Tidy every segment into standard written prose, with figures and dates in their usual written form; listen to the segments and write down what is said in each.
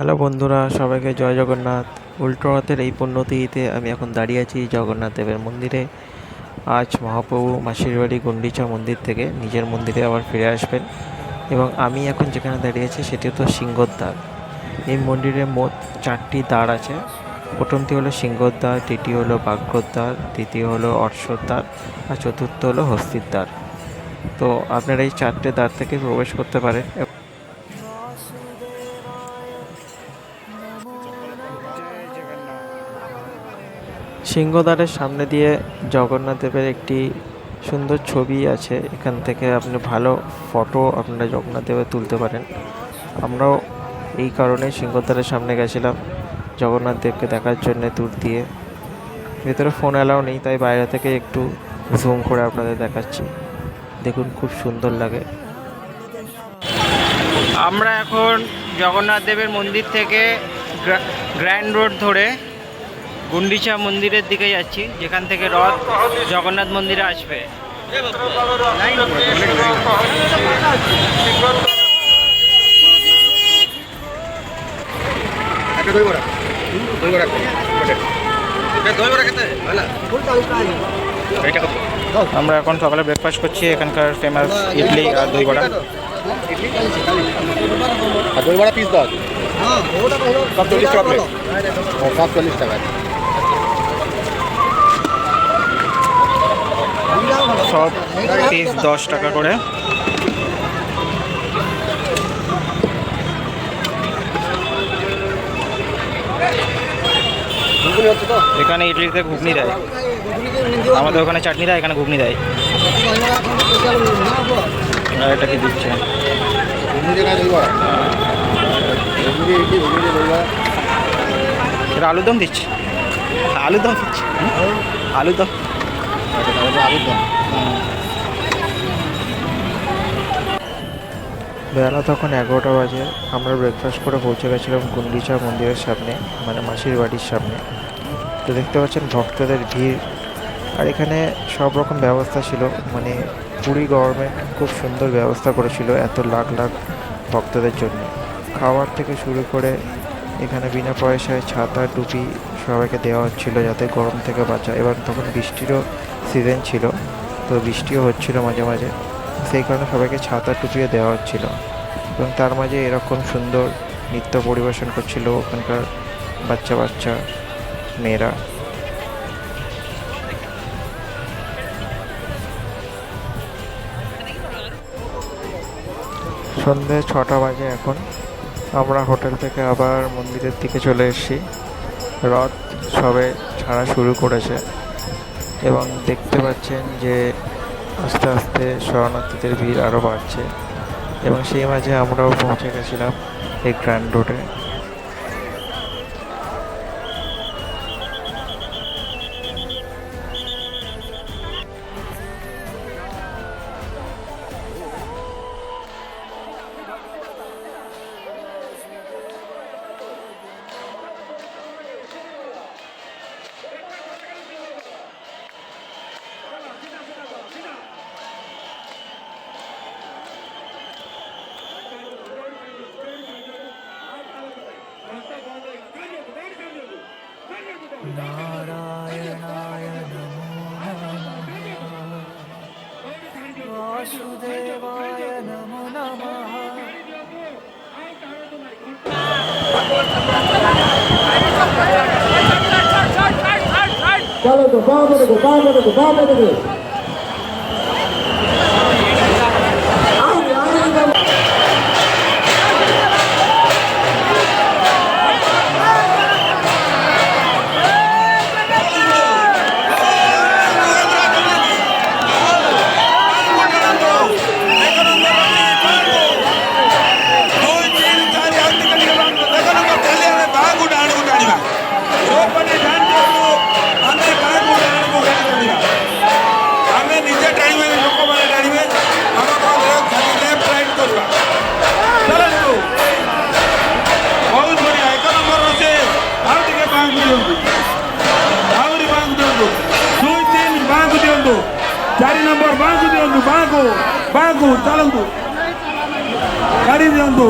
Hello বন্ধুরা, সবাইকে জয় জগন্নাথ। উল্টো রথের এই পুণ্যতিথিতে আমি এখন দাঁড়িয়ে আছি জগন্নাথ দেবের মন্দিরে। আজ মহাপ্রভু মাসির বাড়ি গুন্ডিচা মন্দির থেকে নিজের মন্দিরে আবার ফিরে আসবেন, এবং আমি এখন যেখানে দাঁড়িয়ে আছি সেটি হলো সিংহদ্বার। এই মন্দিরে মোট 4টি দ্বার আছে। প্রথমটি হলো সিংহদ্বার, দ্বিতীয় হলো বাগ্যদ্বার, তৃতীয় হলো অশ্বদ্বার, আর চতুর্থ হলো হস্তির দ্বার। তো আপনারা এই 4টে দ্বার থেকে প্রবেশ করতে পারেন। সিংহদ্বারের সামনে দিয়ে জগন্নাথ দেবের একটি সুন্দর ছবি আছে। এখান থেকে আপনি ভালো ফটো আপনারা জগন্নাথ দেবের তুলতে পারেন। আমরাও এই কারণে সিংহদ্বারের সামনে গেছিলাম জগন্নাথ দেবকে দেখার জন্য দূর দিয়ে। ভেতরে ফোন অ্যালাউ নেই, তাই বাইরে থেকে একটু জুম করে আপনাদের দেখাচ্ছি। দেখুন, খুব সুন্দর লাগে। আমরা এখন জগন্নাথ দেবের মন্দির থেকে গ্র্যান্ড রোড ধরে গুন্ডিচা মন্দিরের দিকে যাচ্ছি, যেখান থেকে রথ জগন্নাথ মন্দিরে আসবে। আমরা এখন সকালে ব্রেকফাস্ট করছি। এখানকার ফেমাস ইডলি আর দই বড়া। দই বড়া পিস 10, সব 40 টাকা প্লেট। সব 40 টাকা। সব পিস 10 টাকা করে। এখানে ইডলিতে ঘুগনি দেয়, আমাদের ওখানে চাটনি দেয়, এখানে ঘুগনি দেয়। আর এটা কি দিচ্ছে? এটা আলুর দম দিচ্ছে, আলুর দম দিচ্ছে, আলুর দম। বেলা তখন 11টা বাজে। আমরা ব্রেকফাস্ট করে পৌঁছে গেছিলাম গুন্ডিচা মন্দিরের সামনে, মানে মাসির বাড়ির সামনে। তো দেখতে পাচ্ছেন ভক্তদের ভিড়, আর এখানে সব রকম ব্যবস্থা ছিল। মানে পুরী গভর্নমেন্ট খুব সুন্দর ব্যবস্থা করেছিল এত লাখ লাখ ভক্তদের জন্য। খাবার থেকে শুরু করে এখানে বিনা পয়সায় ছাতা টুপি সবাইকে দেওয়া হচ্ছিল, যাতে গরম থেকে বাঁচা। এবার তখন বৃষ্টিরও সিজন ছিল, তো বৃষ্টিও হচ্ছিল মাঝে মাঝে, সেই কারণে সবাইকে ছাতা টুপিও দেওয়া হচ্ছিল। এবং তার মাঝে এরকম সুন্দর নৃত্য পরিবেশন করছিল ওখানকার বাচ্চা বাচ্চা মেয়েরা। সন্ধে 6টা বাজে এখন। আমরা হোটেল থেকে আবার মন্দিরের দিকে চলে এসেছি। রথ সবে ছাড়া শুরু করেছে, এবং দেখতে পাচ্ছেন যে আস্তে আস্তে শরণার্থীদের ভিড় আরও বাড়ছে। এবং সেই মাঝে আমরাও পৌঁছে গেছিলাম এই গ্র্যান্ড রোডে। নারায়ণায় নমো নমঃ, বাসুদেবায় নমো নমঃ। চলো তো বাবা দেখো, বাবা দেখো, বাবা দেখো। चारि नंबर बांकु दियंतु, बांकु बांकु चलंतु गाड़ी दियंतु।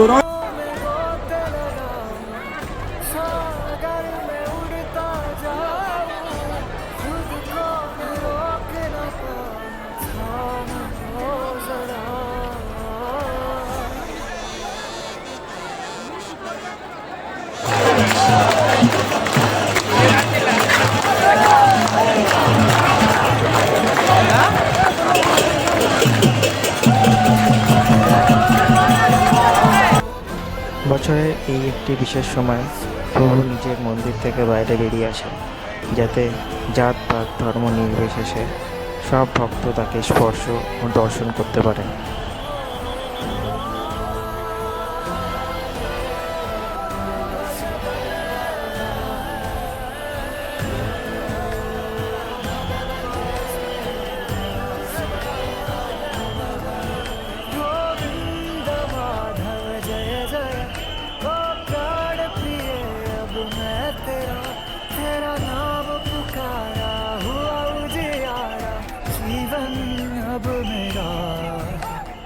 বছরের এই একটি বিশেষ সময় প্রভু নিজের মন্দির থেকে বাইরে বেরিয়ে আসেন, যাতে জাত পাত ধর্ম নির্বিশেষে সব ভক্ত তাকে স্পর্শ ও দর্শন করতে পারেন। गोविंद माधव जय जय ओ प्राण प्रिय अब मैं तेरा तेरा नाम पुकारा हुआ उजियारा जीवन अब मेरा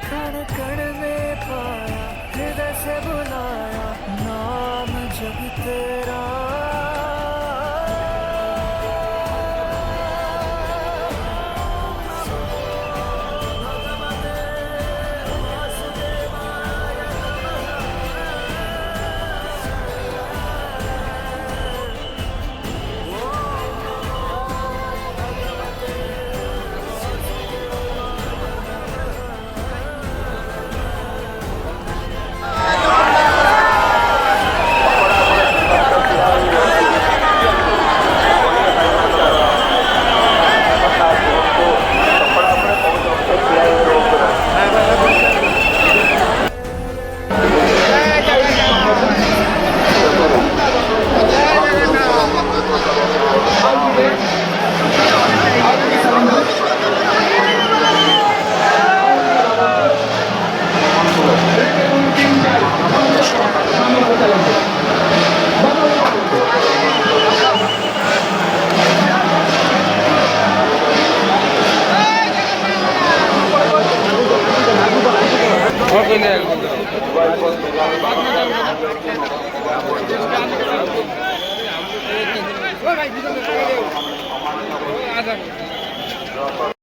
कण कण में पाया हृदय से बुलाया नाम जब तेरा